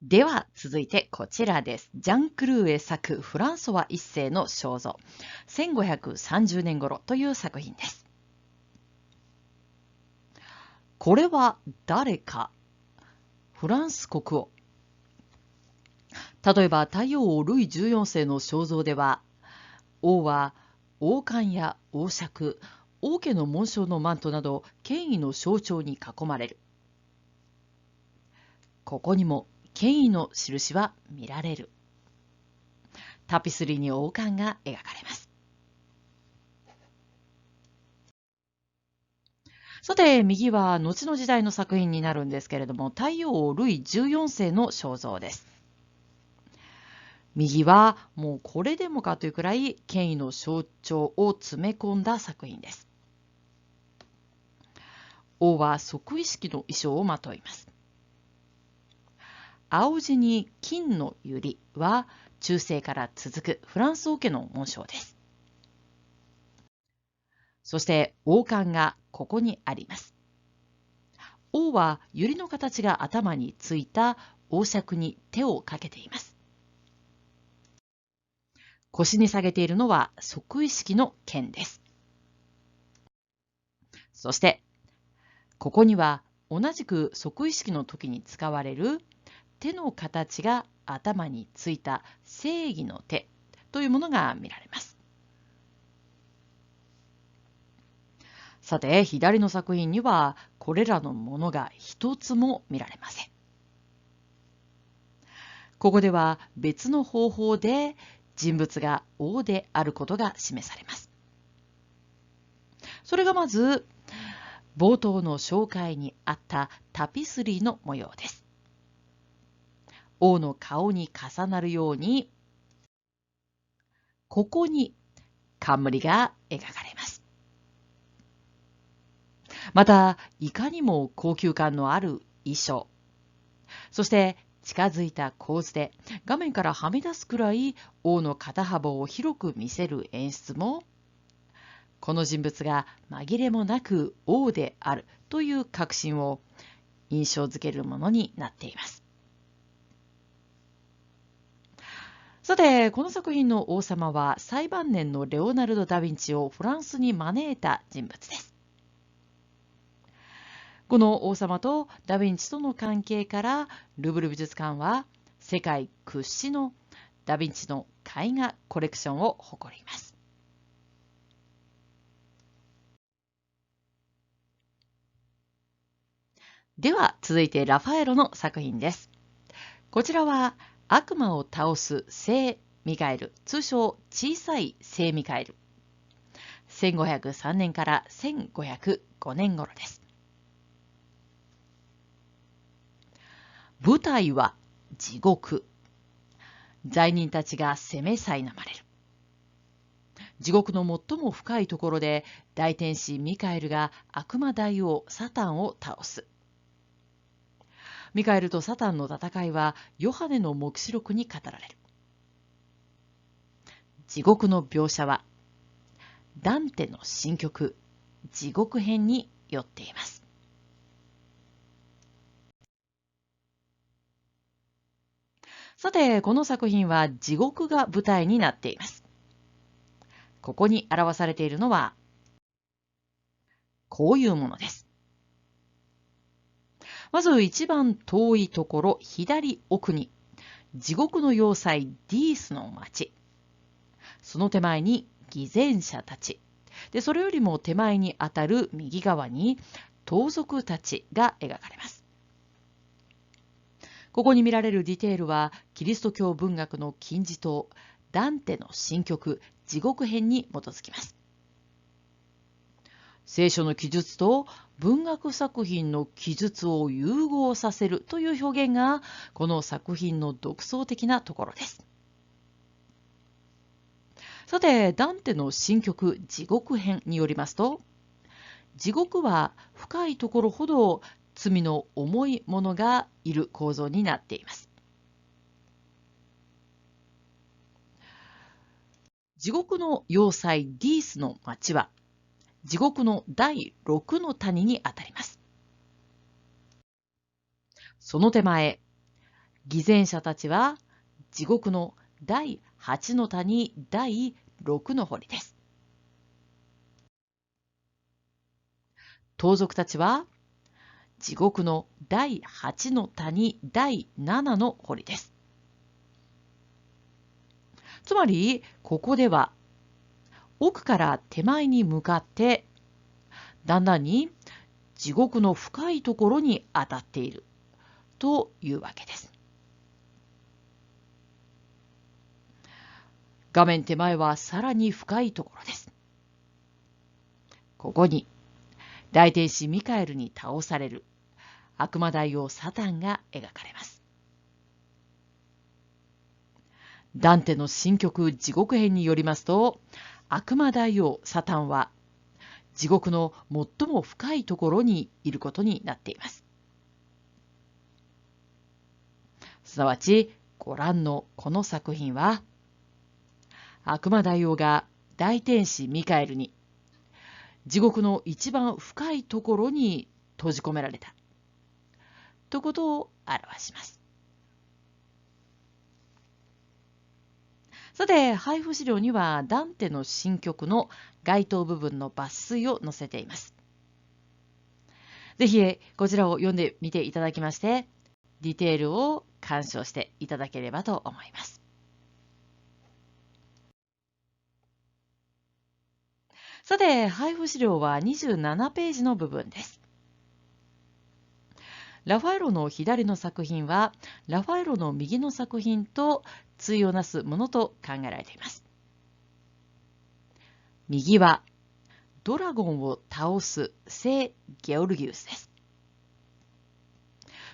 では続いてこちらです。ジャン・クルーエ作フランソワ一世の肖像。1530年頃という作品です。これは誰か？フランス国王。例えば太陽王ルイ14世の肖像では、王は王冠や王爵、王家の紋章のマントなど権威の象徴に囲まれる。ここにも権威の印は見られる。タピスリーに王冠が描かれます。さて、右は後の時代の作品になるんですけれども、太陽王ルイ14世の肖像です。右はもうこれでもかというくらい権威の象徴を詰め込んだ作品です。王は即位式の衣装をまといます。青地に金の百合は中世から続くフランス王家の紋章です。そして王冠がここにあります。王は百合の形が頭についた王笏に手をかけています。腰に下げているのは即位式の剣です。そして、ここには同じく即位式の時に使われる手の形が頭についた正義の手というものが見られます。さて、左の作品にはこれらのものが一つも見られません。ここでは別の方法で人物が王であることが示されます。それがまず、冒頭の紹介にあったタピスリーの模様です。王の顔に重なるように、ここに冠が描かれます。また、いかにも高級感のある衣装、そして近づいた構図で画面からはみ出すくらい王の肩幅を広く見せる演出も、この人物が紛れもなく王であるという確信を印象づけるものになっています。さて、この作品の王様は最晩年のレオナルド・ダ・ヴィンチをフランスに招いた人物です。この王様とダ・ヴィンチとの関係から、ルーブル美術館は世界屈指のダ・ヴィンチの絵画コレクションを誇ります。では続いてラファエロの作品です。こちらは悪魔を倒す聖ミカエル、通称小さい聖ミカエル。1503年から1505年頃です。舞台は地獄。罪人たちが責め苛まれる。地獄の最も深いところで大天使ミカエルが悪魔大王サタンを倒す。ミカエルとサタンの戦いはヨハネの黙示録に語られる。地獄の描写はダンテの新曲地獄編によっています。さて、この作品は地獄が舞台になっています。ここに表されているのはこういうものです。まず一番遠いところ左奥に地獄の要塞ディースの町。その手前に偽善者たち。で、それよりも手前にあたる右側に盗賊たちが描かれます。ここに見られるディテールはキリスト教文学の金字塔ダンテの新曲地獄編に基づきます。聖書の記述と文学作品の記述を融合させるという表現がこの作品の独創的なところです。さて、ダンテの新曲地獄編によりますと、地獄は深いところほど罪の重いものがいる構造になっています。地獄の要塞ディースの町は地獄の第6の谷にあたります。その手前、偽善者たちは地獄の第8の谷第6の堀です。盗賊たちは地獄の第8の谷第7の堀です。つまり、ここでは奥から手前に向かってだんだんに地獄の深いところに当たっているというわけです。画面手前はさらに深いところです。ここに大天使ミカエルに倒される悪魔大王サタンが描かれます。ダンテの新曲地獄編によりますと、悪魔大王サタンは地獄の最も深いところにいることになっています。すなわち、ご覧のこの作品は、悪魔大王が大天使ミカエルに地獄の一番深いところに閉じ込められたということを表します。さて、配布資料にはダンテの新曲の該当部分の抜粋を載せています。ぜひこちらを読んでみていただきまして、ディテールを鑑賞していただければと思います。さて、配布資料は27ページの部分です。ラファエロの左の作品は、ラファエロの右の作品と対をなすものと考えられています。右は、ドラゴンを倒す聖ゲオルギウスです。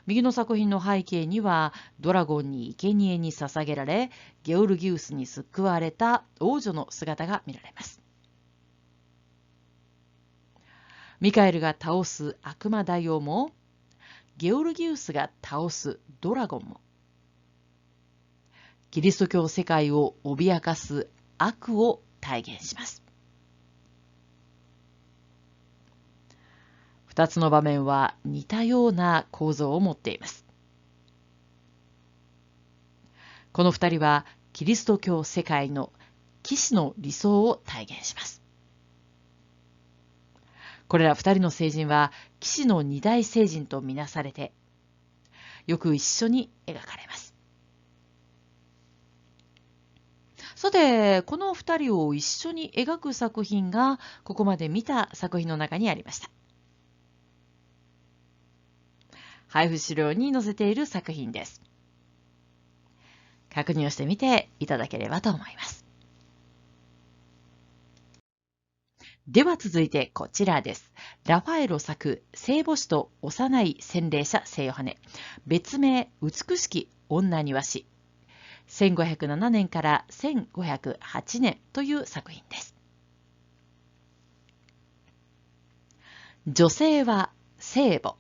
右の作品の背景には、ドラゴンに生贄に捧げられ、ゲオルギウスに救われた王女の姿が見られます。ミカエルが倒す悪魔大王も、ゲオルギウスが倒すドラゴンも、キリスト教世界を脅かす悪を体現します。2つの場面は似たような構造を持っています。この2人はキリスト教世界の騎士の理想を体現します。これら2人の聖人は騎士の二大聖人とみなされて、よく一緒に描かれます。さて、この2人を一緒に描く作品がここまで見た作品の中にありました。配布資料に載せている作品です。確認をしてみていただければと思います。では続いてこちらです。ラファエロ作聖母子と幼い洗礼者聖ヨハネ、別名美しき女庭師、1507年から1508年という作品です。女性は聖母、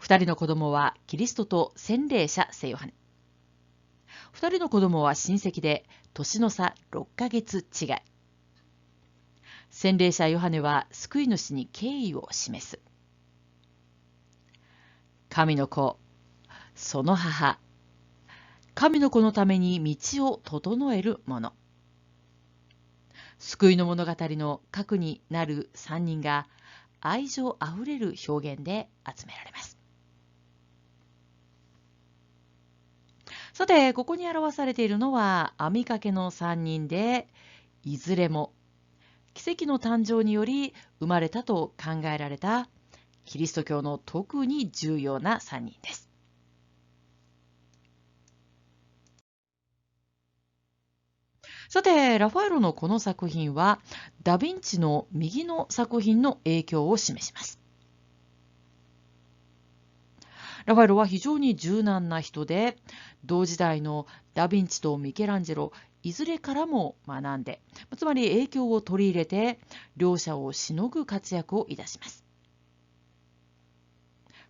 2人の子供はキリストと洗礼者聖ヨハネ。2人の子供は親戚で年の差6ヶ月違い。洗礼者ヨハネは救い主に敬意を示す。神の子、その母、神の子のために道を整えるもの。救いの物語の核になる3人が愛情あふれる表現で集められます。さて、ここに表されているのは網掛けの3人で、いずれも奇跡の誕生により生まれたと考えられたキリスト教の特に重要な3人です。さて、ラファエロのこの作品はダ・ヴィンチの右の作品の影響を示します。ラファエロは非常に柔軟な人で、同時代のダ・ヴィンチとミケランジェロいずれからも学んで、つまり影響を取り入れて両者をしのぐ活躍をいたします。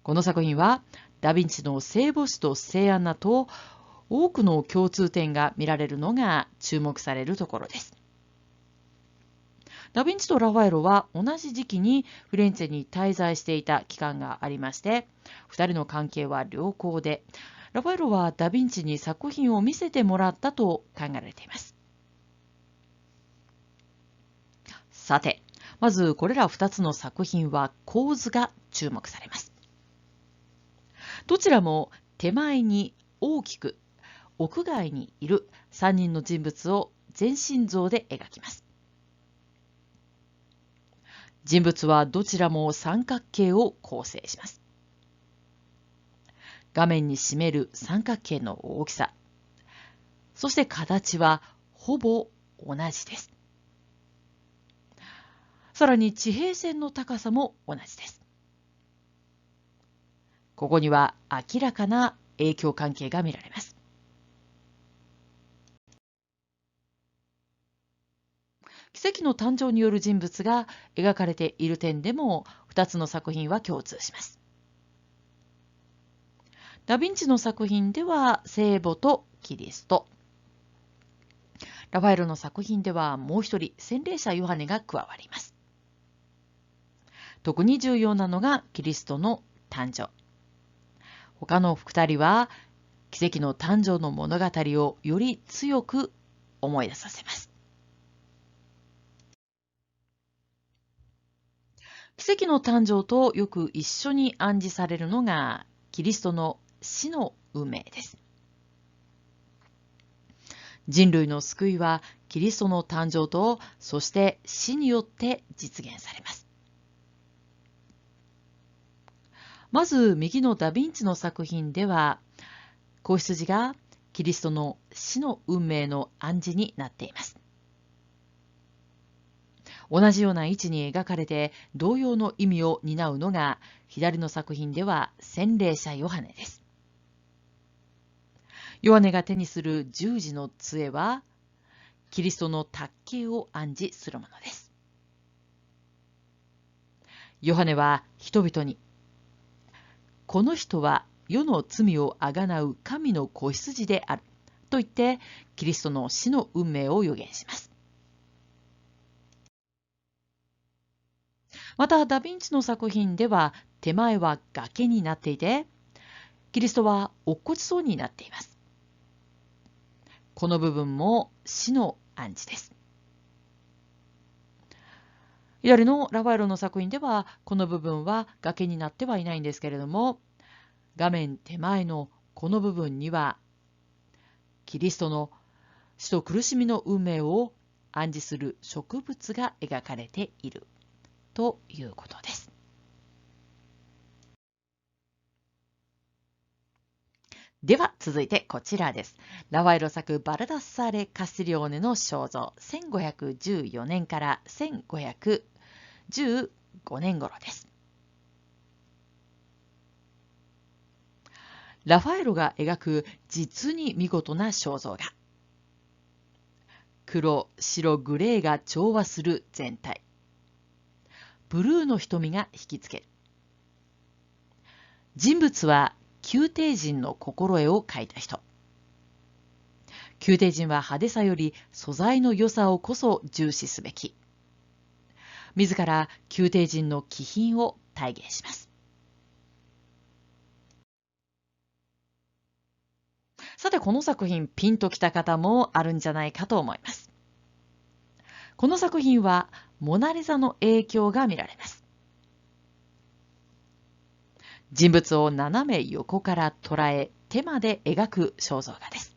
この作品はダ・ヴィンチの聖母子と聖アンナと多くの共通点が見られるのが注目されるところです。ダ・ヴィンチとラファエロは同じ時期にフィレンツェに滞在していた期間がありまして、2人の関係は良好で、ラファエロはダ・ヴィンチに作品を見せてもらったと考えられています。さて、まずこれら2つの作品は構図が注目されます。どちらも手前に大きく屋外にいる3人の人物を全身像で描きます。人物はどちらも三角形を構成します。画面に占める三角形の大きさ、そして形はほぼ同じです。さらに地平線の高さも同じです。ここには明らかな影響関係が見られます。奇跡の誕生による人物が描かれている点でも2つの作品は共通します。ダ・ヴィンチの作品では聖母とキリスト。ラファエロの作品ではもう一人、洗礼者ヨハネが加わります。特に重要なのがキリストの誕生。他の2人は奇跡の誕生の物語をより強く思い出させます。奇跡の誕生とよく一緒に暗示されるのがキリストの死の運命です。人類の救いはキリストの誕生と、そして死によって実現されます。まず右のダ・ヴィンチの作品では、子羊がキリストの死の運命の暗示になっています。同じような位置に描かれて同様の意味を担うのが左の作品では洗礼者ヨハネです。ヨハネが手にする十字の杖はキリストの卓形を暗示するものです。ヨハネは人々に、この人は世の罪をあがなう神の子羊であると言ってキリストの死の運命を予言します。またダ・ヴィンチの作品では手前は崖になっていて、キリストは落っこちそうになっています。この部分も死の暗示です。左のラファエロの作品ではこの部分は崖になってはいないんですけれども、画面手前のこの部分にはキリストの死と苦しみの運命を暗示する植物が描かれているということです。では続いてこちらです。ラファエロ作バルダッサーレ・カスティリオーネの肖像、1514年から1515年頃です。ラファエロが描く実に見事な肖像画。黒、白、グレーが調和する全体。ブルーの瞳が引きつける。人物は宮廷人の心得を描いた人。宮廷人は派手さより素材の良さをこそ重視すべき。自ら宮廷人の気品を体現します。さてこの作品ピンときた方もあるんじゃないかと思います。この作品はモナリザの影響が見られます。人物を斜め横から捉え手まで描く肖像画です。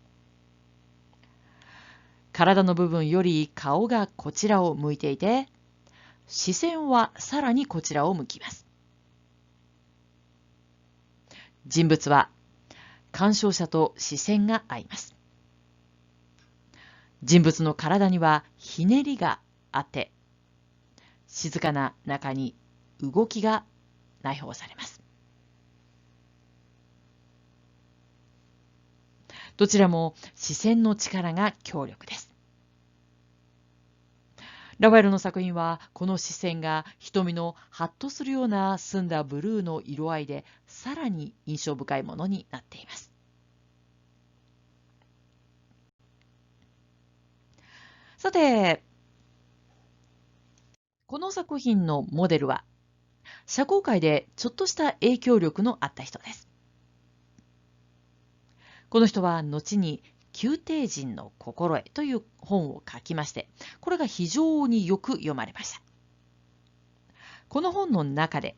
体の部分より顔がこちらを向いていて、視線はさらにこちらを向きます。人物は鑑賞者と視線が合います。人物の体にはひねりがあって、静かな中に動きが内包されます。どちらも視線の力が強力です。ラファエロの作品はこの視線が瞳のハッとするような澄んだブルーの色合いでさらに印象深いものになっています。さて、この作品のモデルは社交界でちょっとした影響力のあった人です。この人は後に宮廷人の心得という本を書きまして、これが非常によく読まれました。この本の中で、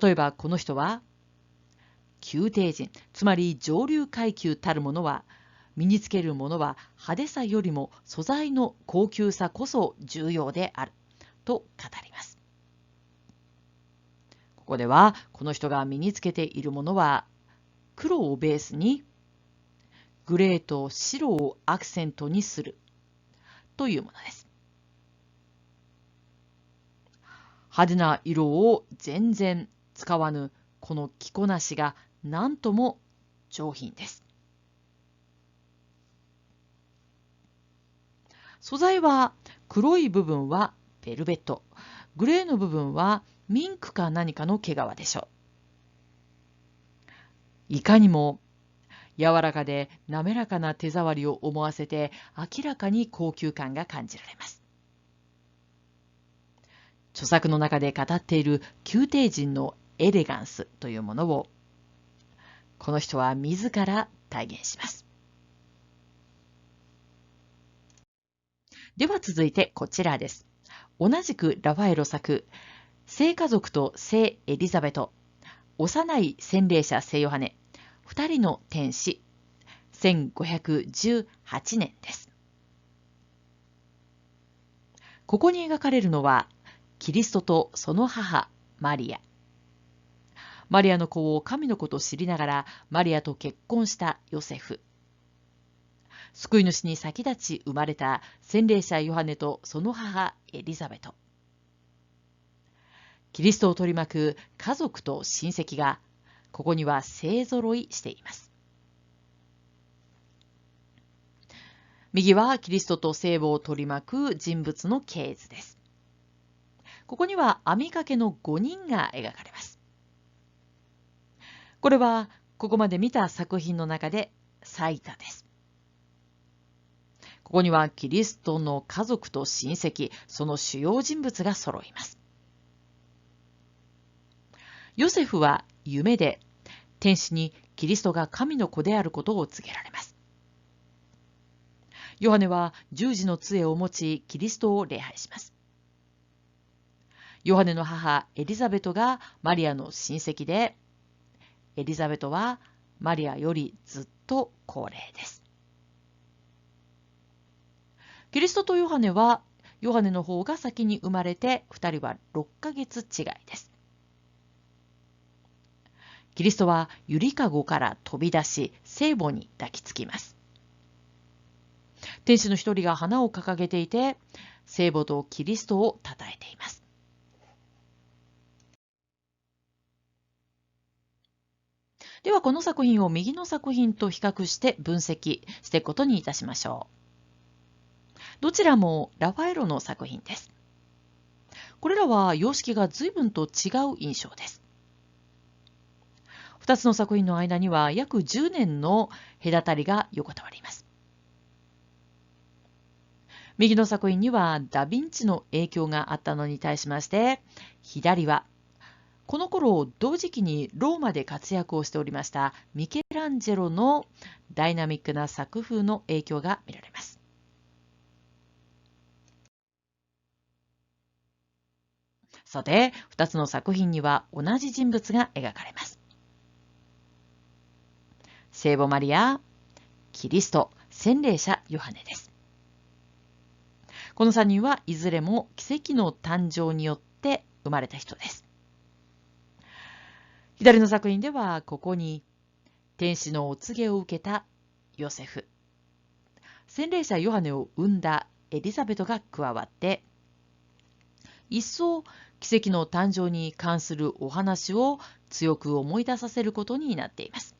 例えばこの人は、宮廷人、つまり上流階級たるものは、身につけるものは派手さよりも素材の高級さこそ重要であると語ります。ここではこの人が身につけているものは黒をベースにグレーと白をアクセントにするというものです。派手な色を全然使わぬこの着こなしが何とも上品です。素材は黒い部分はベルベット、グレーの部分はミンクか何かの毛皮でしょう。いかにも柔らかで滑らかな手触りを思わせて明らかに高級感が感じられます。著作の中で語っている宮廷人のエレガンスというものをこの人は自ら体現します。では続いてこちらです。同じくラファエロ作、聖家族と聖エリザベト、幼い洗礼者聖ヨハネ、二人の天使、1518年です。ここに描かれるのは、キリストとその母、マリア。マリアの子を神の子と知りながら、マリアと結婚したヨセフ。救い主に先立ち生まれた洗礼者ヨハネとその母エリザベト。キリストを取り巻く家族と親戚が、ここには勢ぞろいしています。右はキリストと聖母を取り巻く人物の系図です。ここには網掛けの5人が描かれます。これはここまで見た作品の中で最多です。ここにはキリストの家族と親戚、その主要人物が揃います。ヨセフは夢で天使にキリストが神の子であることを告げられます。ヨハネは十字の杖を持ちキリストを礼拝します。ヨハネの母エリザベトがマリアの親戚で、エリザベトはマリアよりずっと高齢です。キリストとヨハネは、ヨハネの方が先に生まれて、2人は6ヶ月違いです。キリストはゆりかごから飛び出し、聖母に抱きつきます。天使の一人が花を掲げていて、聖母とキリストを称えています。ではこの作品を右の作品と比較して分析していくことにいたしましょう。どちらもラファエロの作品です。これらは様式が随分と違う印象です。2つの作品の間には約10年の隔たりが横たわります。右の作品にはダ・ヴィンチの影響があったのに対しまして、左はこの頃同時期にローマで活躍をしておりましたミケランジェロのダイナミックな作風の影響が見られます。さて、2つの作品には同じ人物が描かれます。聖母マリア、キリスト、洗礼者ヨハネです。この3人はいずれも奇跡の誕生によって生まれた人です。左の作品ではここに天使のお告げを受けたヨセフ、洗礼者ヨハネを生んだエリザベトが加わって、一層奇跡の誕生に関するお話を強く思い出させることになっています。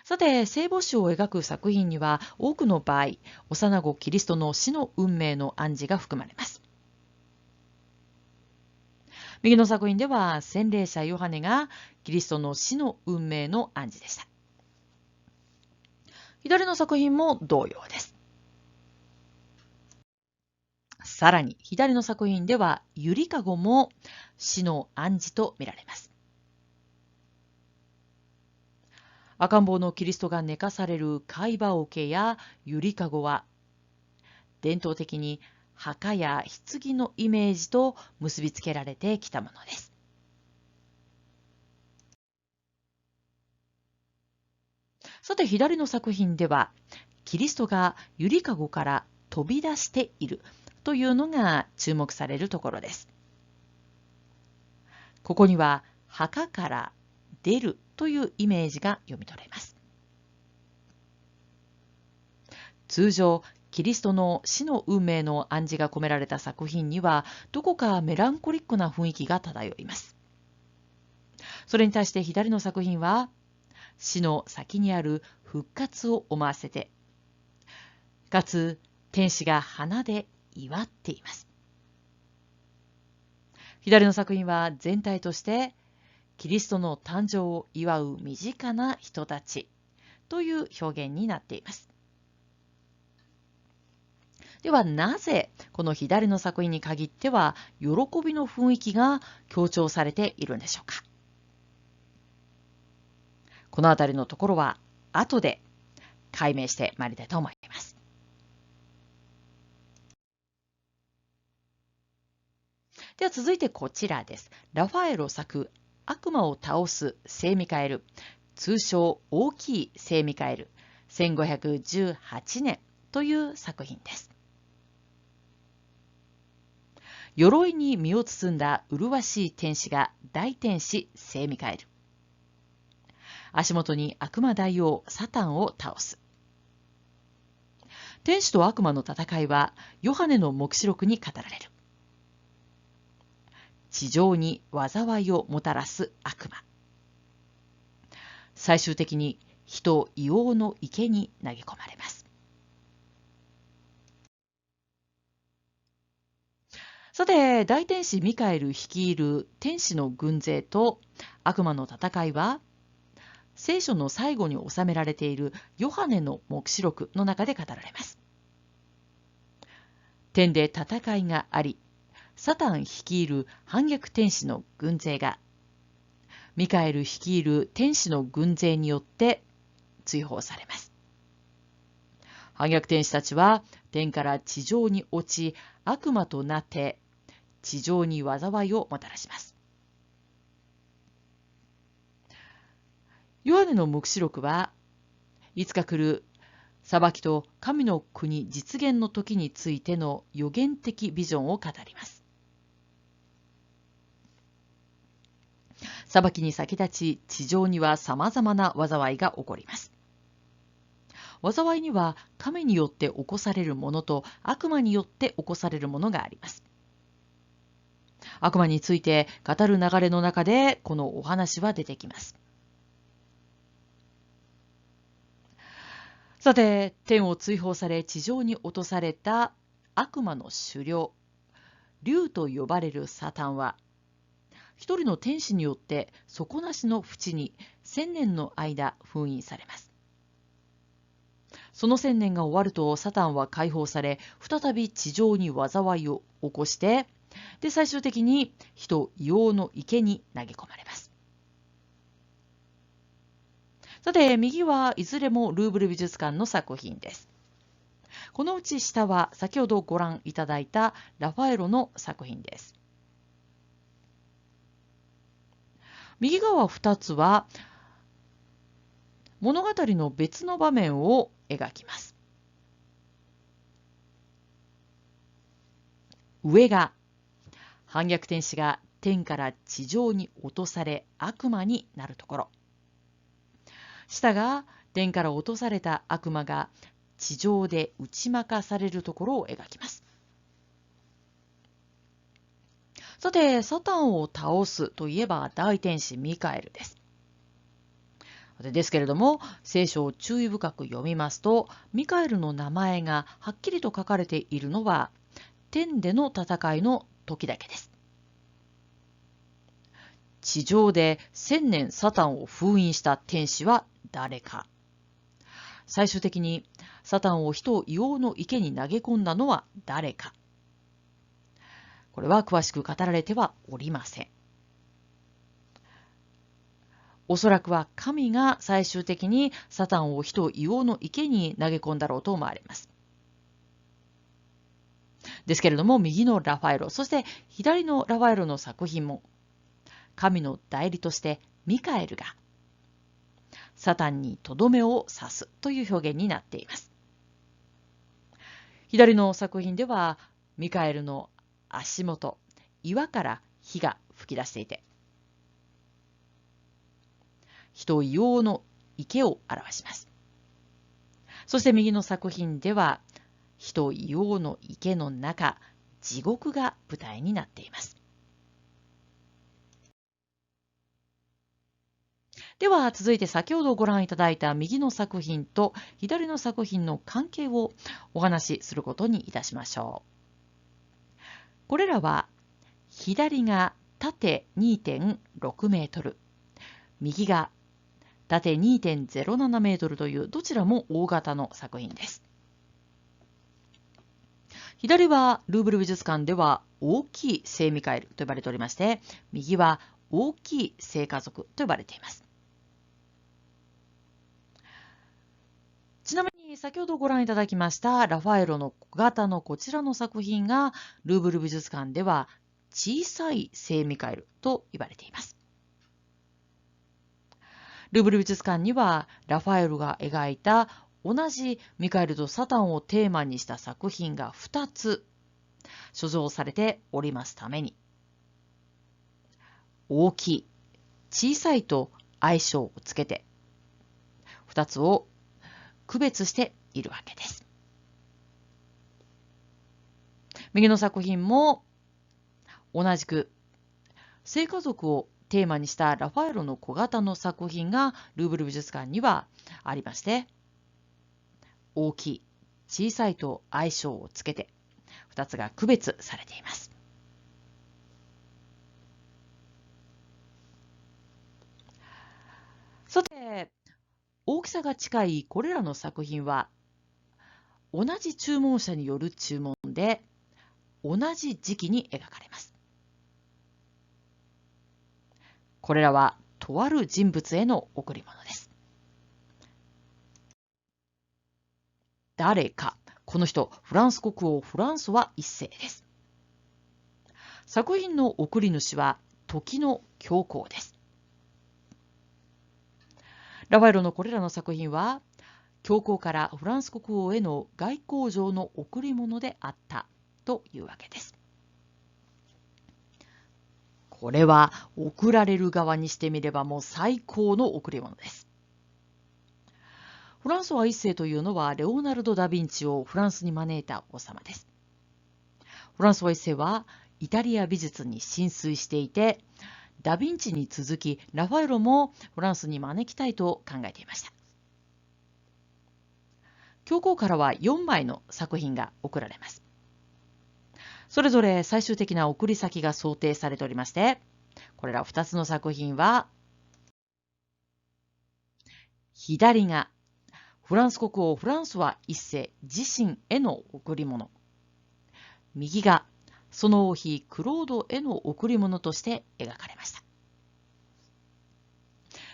さて、聖母子を描く作品には多くの場合、幼子キリストの死の運命の暗示が含まれます。右の作品では洗礼者ヨハネがキリストの死の運命の暗示でした。左の作品も同様です。さらに左の作品ではゆりかごも死の暗示と見られます。赤ん坊のキリストが寝かされる貝羽桶やゆりかごは、伝統的に墓や棺のイメージと結びつけられてきたものです。さて、左の作品では、キリストがゆりかごから飛び出しているというのが注目されるところです。ここには墓から出るというイメージが読み取れます。通常、キリストの死の運命の暗示が込められた作品には、どこかメランコリックな雰囲気が漂います。それに対して左の作品は、死の先にある復活を思わせて、かつ天使が花で祝っています。左の作品は全体としてキリストの誕生を祝う身近な人たちという表現になっています。ではなぜこの左の作品に限っては喜びの雰囲気が強調されているんでしょうか。このあたりのところは後で解明してまいりたいと思います。では続いてこちらです。ラファエロ作悪魔を倒す聖ミカエル、通称大きい聖ミカエル、1518年という作品です。鎧に身を包んだ麗しい天使が大天使聖ミカエル。足元に悪魔大王サタンを倒す。天使と悪魔の戦いはヨハネの黙示録に語られる。地上に災いをもたらす悪魔。最終的に人硫黄の池に投げ込まれます。さて、大天使ミカエル率いる天使の軍勢と悪魔の戦いは、聖書の最後に収められているヨハネの黙示録の中で語られます。天で戦いがあり、サタン率いる反逆天使の軍勢が、ミカエル率いる天使の軍勢によって追放されます。反逆天使たちは天から地上に落ち、悪魔となって地上に災いをもたらします。ヨハネの黙示録はいつか来る裁きと神の国実現の時についての予言的ビジョンを語ります。裁きに先立ち、地上には様々な災いが起こります。災いには神によって起こされるものと悪魔によって起こされるものがあります。悪魔について語る流れの中でこのお話は出てきます。さて、天を追放され地上に落とされた悪魔の首領、竜と呼ばれるサタンは、一人の天使によって底なしの淵に1000年の間封印されます。その1000年が終わるとサタンは解放され、再び地上に災いを起こして、で最終的に人硫黄の池に投げ込まれます。さて、右はいずれもルーブル美術館の作品です。このうち下は先ほどご覧いただいたラファエロの作品です。右側2つは物語の別の場面を描きます。上が反逆天使が天から地上に落とされ悪魔になるところ。下が天から落とされた悪魔が地上で打ち負かされるところを描きます。さて、サタンを倒すといえば大天使ミカエルです。ですけれども、聖書を注意深く読みますと、ミカエルの名前がはっきりと書かれているのは、天での戦いの時だけです。地上で1000年サタンを封印した天使は誰か。最終的にサタンを人を硫黄の池に投げ込んだのは誰か。これは詳しく語られてはおりません。おそらくは神が最終的にサタンを火と硫黄の池に投げ込んだろうと思われます。ですけれども、右のラファエロ、そして左のラファエロの作品も、神の代理としてミカエルがサタンにとどめを刺すという表現になっています。左の作品では、ミカエルの足元、岩から火が吹き出していて、火と硫黄の池を表します。そして右の作品では、火と硫黄の池の中、地獄が舞台になっています。では続いて先ほどご覧いただいた右の作品と左の作品の関係をお話しすることにいたしましょう。これらは左が縦 2.6 メートル、右が縦 2.07 メートルというどちらも大型の作品です。左はルーブル美術館では大きい聖ミカエルと呼ばれておりまして、右は大きい聖家族と呼ばれています。ちなみに先ほどご覧いただきましたラファエロの小型のこちらの作品がルーブル美術館では小さい聖ミカエルと言われています。ルーブル美術館にはラファエロが描いた同じミカエルとサタンをテーマにした作品が2つ所蔵されておりますために、大きい、小さいと相性をつけて2つを区別しているわけです。右の作品も同じく聖家族をテーマにしたラファエロの小型の作品がルーブル美術館にはありまして、大きい、小さいと相性をつけて2つが区別されています。さて、大きさが近いこれらの作品は同じ注文者による注文で同じ時期に描かれます。これらはとある人物への贈り物です。誰か、この人、フランス国王フランソワ一世です。作品の贈り主は時の教皇です。ラファエロのこれらの作品は教皇からフランス国王への外交上の贈り物であったというわけです。これは贈られる側にしてみればもう最高の贈り物です。フランソワ一世というのはレオナルド・ダ・ヴィンチをフランスに招いた王様です。フランソワ一世はイタリア美術に心酔していて、ダ・ヴィンチに続きラファエロもフランスに招きたいと考えていました。教皇からは4枚の作品が贈られます。それぞれ最終的な送り先が想定されておりまして、これら2つの作品は、左がフランス国王フランソワ一世自身への贈り物、右がその王妃クロードへの贈り物として描かれました。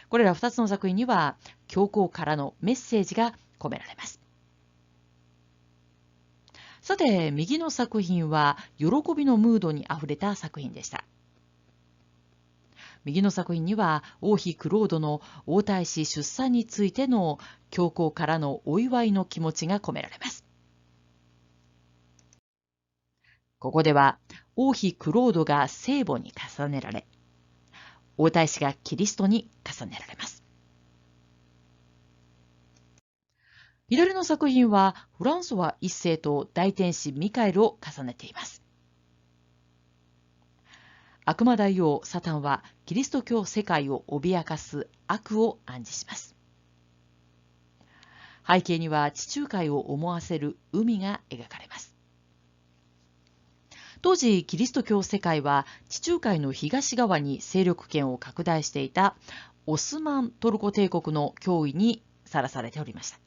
これら2つの作品には教皇からのメッセージが込められます。さて、右の作品は喜びのムードにあふれた作品でした。右の作品には王妃クロードの王太子出産についての教皇からのお祝いの気持ちが込められます。ここでは王妃クロードが聖母に重ねられ、王太子がキリストに重ねられます。左の作品はフランソワ一世と大天使ミカエルを重ねています。悪魔大王サタンはキリスト教世界を脅かす悪を暗示します。背景には地中海を思わせる海が描かれます。当時キリスト教世界は地中海の東側に勢力圏を拡大していたオスマントルコ帝国の脅威にさらされておりました。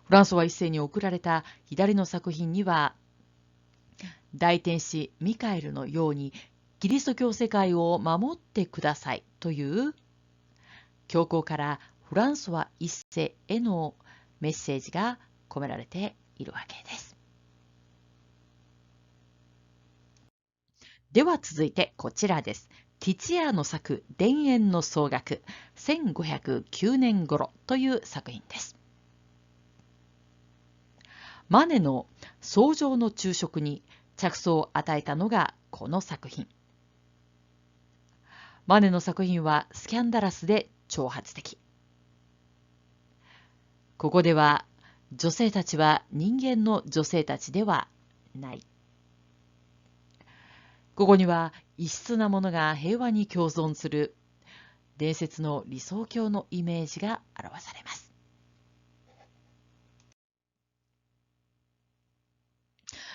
フランソワ一世に贈られた左の作品には大天使ミカエルのようにキリスト教世界を守ってくださいという教皇からフランソワ一世へのメッセージが込められているわけです。では続いてこちらです。ティツィアーノ作田園の総額1509年頃という作品です。マネの草上の昼食に着想を与えたのがこの作品。マネの作品はスキャンダラスで挑発的。ここでは女性たちは人間の女性たちではない。ここには異質なものが平和に共存する伝説の理想郷のイメージが表されます。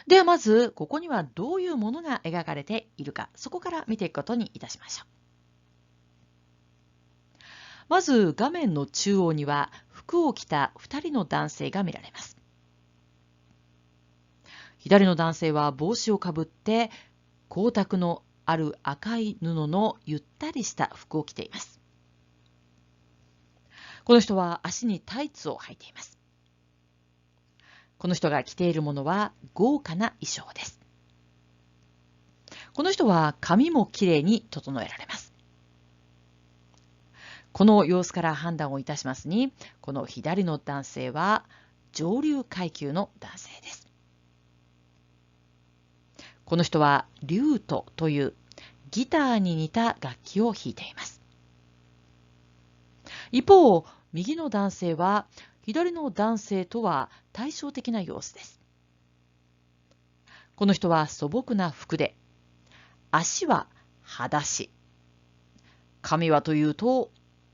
ではまずここにはどういうものが描かれているか、そこから見ていくことにいたしましょう。まず画面の中央には服を着た2人の男性が見られます。左の男性は帽子をかぶって光沢のある赤い布のゆったりした服を着ています。この人は足にタイツを履いています。この人が着ているものは豪華な衣装です。この人は髪もきれいに整えられます。この様子から判断をいたしますに、この左の男性は上流階級の男性です。この人はリュートというギターに似た楽器を弾いています。一方、右の男性は左の男性とは対照的な様子です。この人は素朴な服で、足は裸足、髪はというと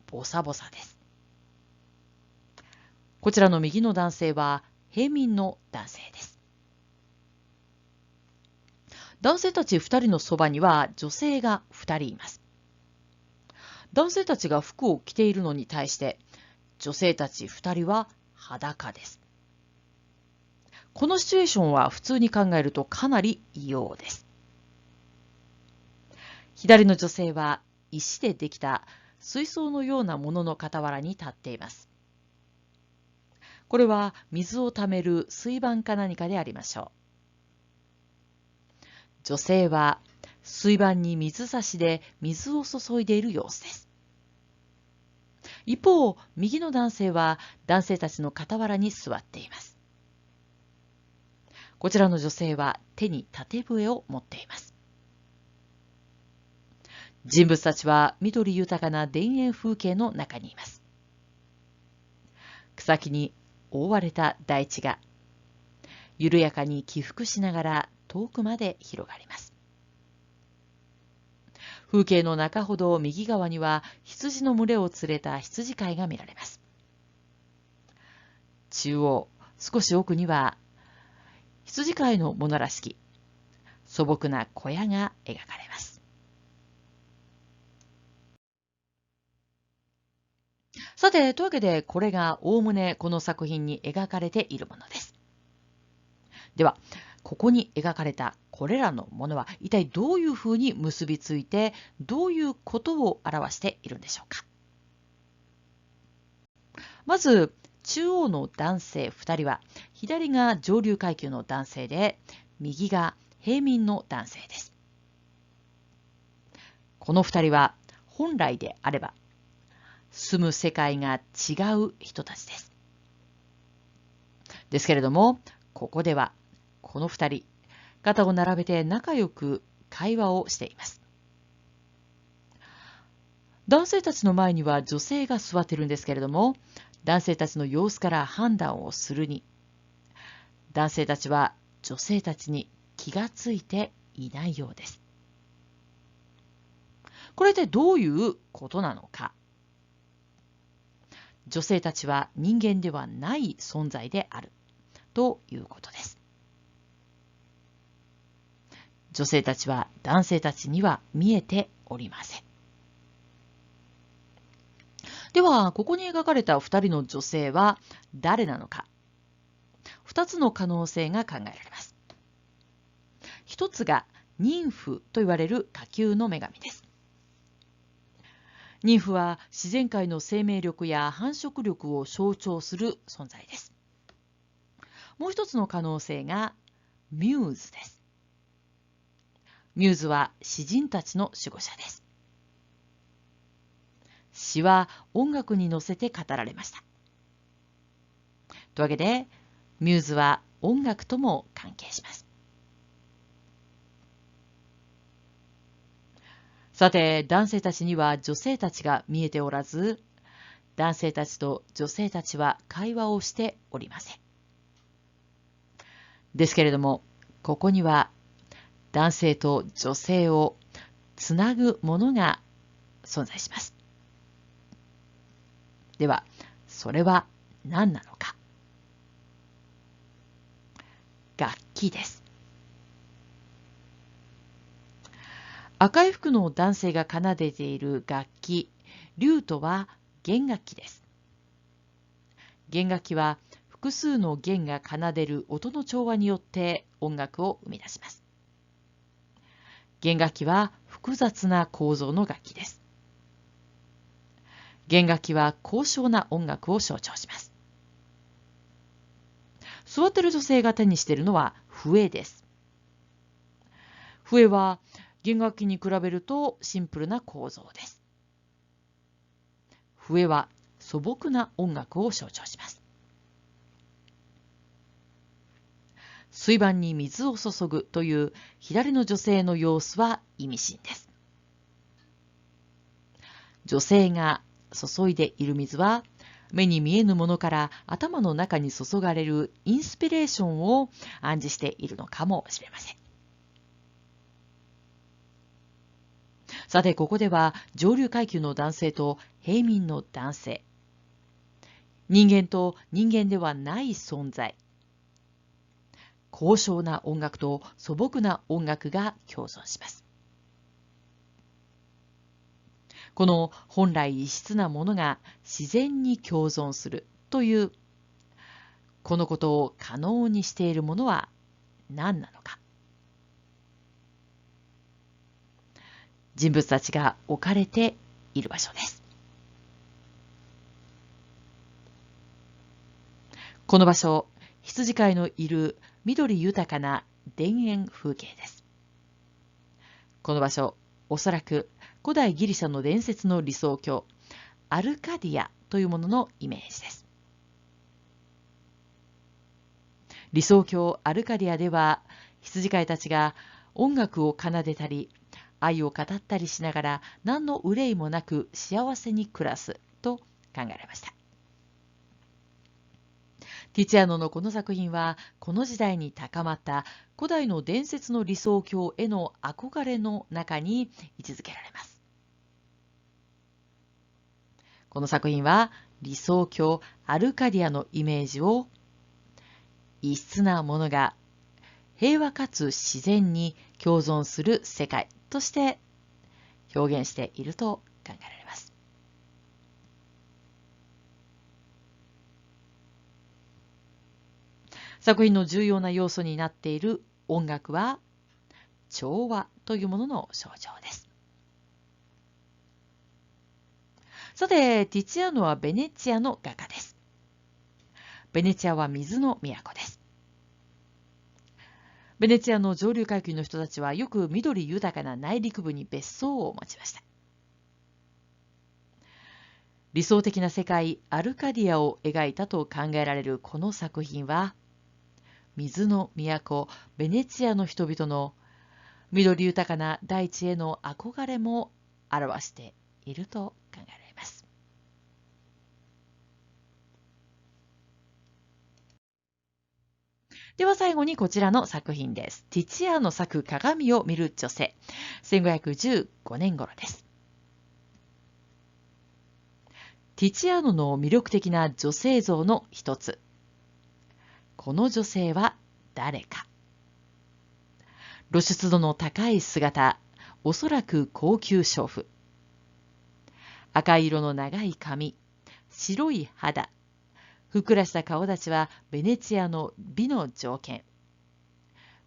ボサボサです。こちらの右の男性は平民の男性です。男性たち2人のそばには女性が2人います。男性たちが服を着ているのに対して女性たち2人は裸です。このシチュエーションは普通に考えるとかなり異様です。左の女性は石でできた水槽のようなものの傍らに立っています。これは水をためる水盤か何かでありましょう。女性は水盤に水差しで水を注いでいる様子です。一方、右の男性は男性たちの傍らに座っています。こちらの女性は手に縦笛を持っています。人物たちは緑豊かな田園風景の中にいます。草木に覆われた大地が緩やかに起伏しながら遠くまで広がります。風景の中ほど右側には羊の群れを連れた羊飼いが見られます。中央、少し奥には羊飼いのものらしき素朴な小屋が描かれます。さて、というわけでこれがおおむねこの作品に描かれているものです。では、ここに描かれたこれらのものは一体どういうふうに結びついてどういうことを表しているんでしょうか。まず中央の男性2人は左が上流階級の男性で右が平民の男性です。この2人は本来であれば住む世界が違う人たちです。ですけれどもここではこの2人肩を並べて仲良く会話をしています。男性たちの前には女性が座っているんですけれども、男性たちの様子から判断をするに、男性たちは女性たちに気がついていないようです。これでどういうことなのか。女性たちは人間ではない存在であるということです。女性たちは男性たちには見えておりません。では、ここに描かれた2人の女性は誰なのか。2つの可能性が考えられます。1つがニンフと言われる下級の女神です。ニンフは自然界の生命力や繁殖力を象徴する存在です。もう一つの可能性がミューズです。ミューズは詩人たちの守護者です。詩は音楽に乗せて語られました。というわけで、ミューズは音楽とも関係します。さて、男性たちには女性たちが見えておらず、男性たちと女性たちは会話をしておりません。ですけれども、ここには男性と女性をつなぐものが存在します。では、それは何なのか。楽器です。赤い服の男性が奏でている楽器、リュートは弦楽器です。弦楽器は複数の弦が奏でる音の調和によって音楽を生み出します。弦楽器は複雑な構造の楽器です。弦楽器は高尚な音楽を象徴します。座っている女性が手にしているのは笛です。笛は弦楽器に比べるとシンプルな構造です。笛は素朴な音楽を象徴します。水盤に水を注ぐという左の女性の様子は意味深です。女性が注いでいる水は目に見えぬものから頭の中に注がれるインスピレーションを暗示しているのかもしれません。さて、ここでは上流階級の男性と平民の男性、人間と人間ではない存在、高尚な音楽と素朴な音楽が共存します。この本来異質なものが自然に共存するという、このことを可能にしているものは何なのか。人物たちが置かれている場所です。この場所、羊飼いのいる緑豊かな田園風景です。この場所、おそらく古代ギリシャの伝説の理想郷、アルカディアというもののイメージです。理想郷アルカディアでは、羊飼いたちが音楽を奏でたり、愛を語ったりしながら何の憂いもなく幸せに暮らすと考えられました。ティツィアノのこの作品は、この時代に高まった古代の伝説の理想郷への憧れの中に位置づけられます。この作品は理想郷アルカディアのイメージを異質なものが平和かつ自然に共存する世界として表現していると考えられます。作品の重要な要素になっている音楽は調和というものの象徴です。さて、ティツィアーノはベネチアの画家です。ベネチアは水の都です。ベネチアの上流階級の人たちはよく緑豊かな内陸部に別荘を持ちました。理想的な世界アルカディアを描いたと考えられるこの作品は、水の都ベネチアの人々の緑豊かな大地への憧れも表していると考えられます。では最後にこちらの作品です。ティツィアーノ作鏡を見る女性。1515年頃です。ティツィアーノの魅力的な女性像の一つ。この女性は誰か。露出度の高い姿、おそらく高級娼婦。赤い色の長い髪、白い肌、ふっくらした顔立ちはベネチアの美の条件。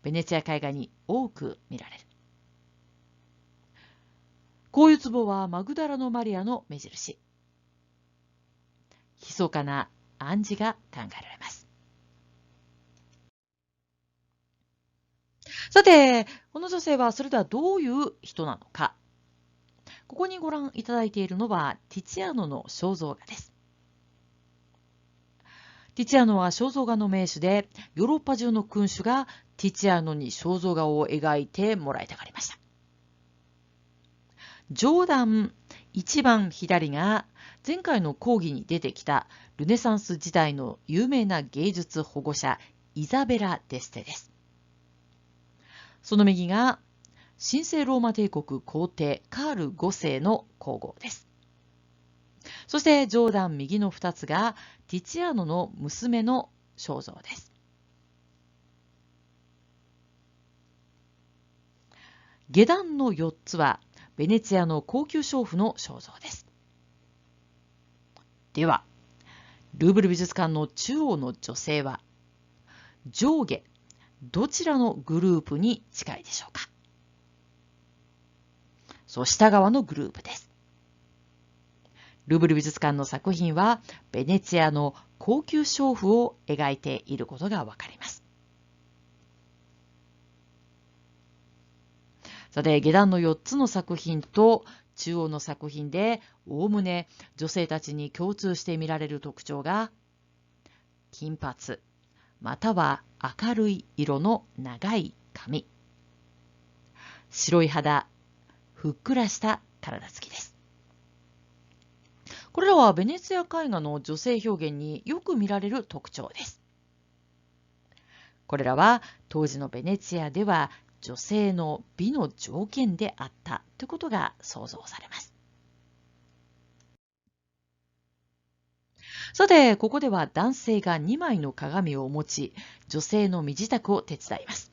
ベネチア絵画に多く見られる。こういう壺はマグダラのマリアの目印。密かな暗示が考えられます。さて、この女性はそれではどういう人なのか。ここにご覧いただいているのはティチアノの肖像画です。ティチアノは肖像画の名手で、ヨーロッパ中の君主がティチアノに肖像画を描いてもらいたがりました。上段一番左が前回の講義に出てきたルネサンス時代の有名な芸術保護者イザベラ・デステです。その右が神聖ローマ帝国皇帝カール5世の皇后です。そして上段右の2つがティチアノの娘の肖像です。下段の4つはベネツィアの高級娼婦の肖像です。では、ルーブル美術館の中央の女性は上下どちらのグループに近いでしょうか。そう、下側のグループです。ルーブル美術館の作品はベネツィアの高級娼婦を描いていることがわかります。さて、下段の4つの作品と中央の作品でおおむね女性たちに共通して見られる特徴が、金髪または明るい色の長い髪、白い肌、ふっくらした体つきです。これらはベネツィア絵画の女性表現によく見られる特徴です。これらは当時のベネツィアでは女性の美の条件であったということが想像されます。さて、ここでは男性が2枚の鏡を持ち、女性の身支度を手伝います。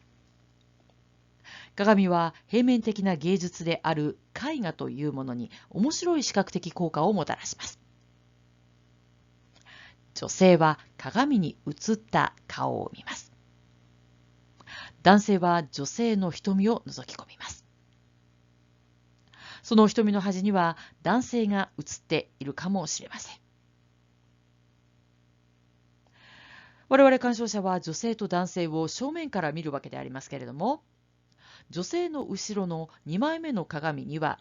鏡は平面的な芸術である絵画というものに面白い視覚的効果をもたらします。女性は鏡に映った顔を見ます。男性は女性の瞳を覗き込みます。その瞳の端には男性が映っているかもしれません。我々鑑賞者は女性と男性を正面から見るわけでありますけれども、女性の後ろの2枚目の鏡には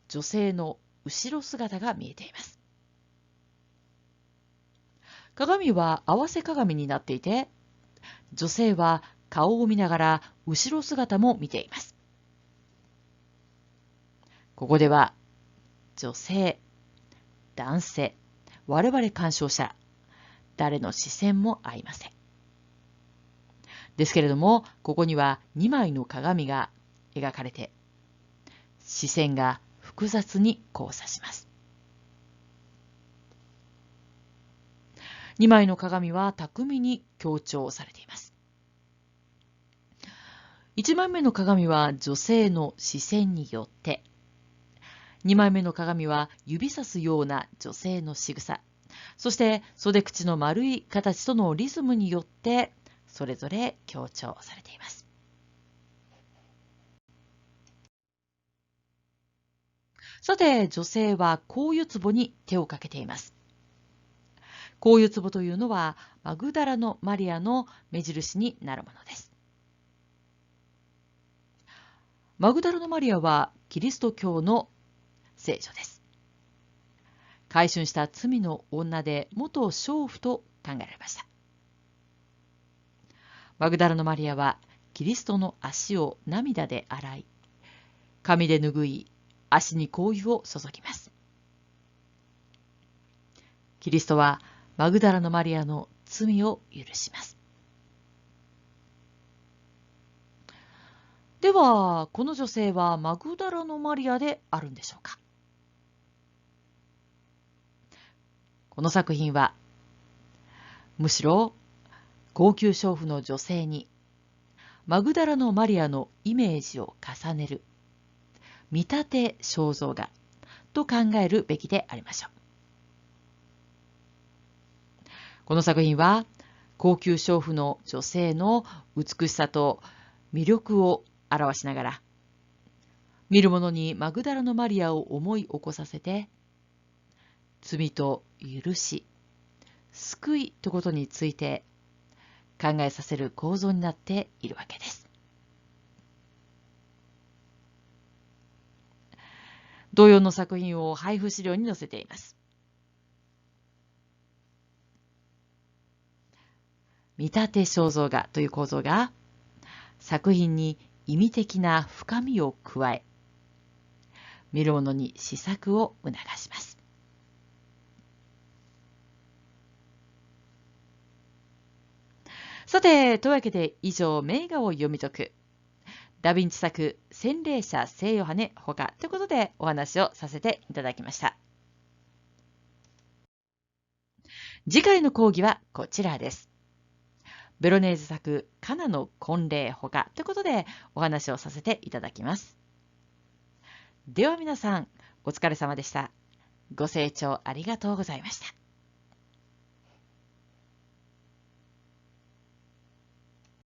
女性の後ろ姿が見えています。鏡は合わせ鏡になっていて、女性は顔を見ながら後ろ姿も見ています。ここでは女性、男性、我々鑑賞者、誰の視線も合いません。ですけれども、ここには2枚の鏡が描かれて、視線が複雑に交差します。2枚の鏡は巧みに強調されています。1枚目の鏡は女性の視線によって、2枚目の鏡は指さすような女性の仕草、そして袖口の丸い形とのリズムによってそれぞれ強調されています。さて、女性は香油壺に手をかけています。香油壺というのはマグダラのマリアの目印になるものです。マグダラのマリアはキリスト教の聖女です。改悛した罪の女で元娼婦と考えられました。マグダラのマリアはキリストの足を涙で洗い、髪で拭い、足に香油を注ぎます。キリストはマグダラのマリアの罪を許します。では、この女性はマグダラのマリアであるんでしょうか。この作品は、むしろ高級娼婦の女性にマグダラのマリアのイメージを重ねる見立て肖像画と考えるべきでありましょう。この作品は高級娼婦の女性の美しさと魅力を表しながら、見る者にマグダラのマリアを思い起こさせて、罪と許し、救いということについて考えさせる構造になっているわけです。同様の作品を配布資料に載せています。見立て肖像画という構造が作品に意味的な深みを加え、見る者に思索を促します。さて、というわけで以上、名画を読み解くダヴィンチ作洗礼者聖ヨハネほかということでお話をさせていただきました。次回の講義はこちらです。ベロネーゼ作カナの婚礼ほかということでお話をさせていただきます。では皆さん、お疲れ様でした。ご清聴ありがとうございました。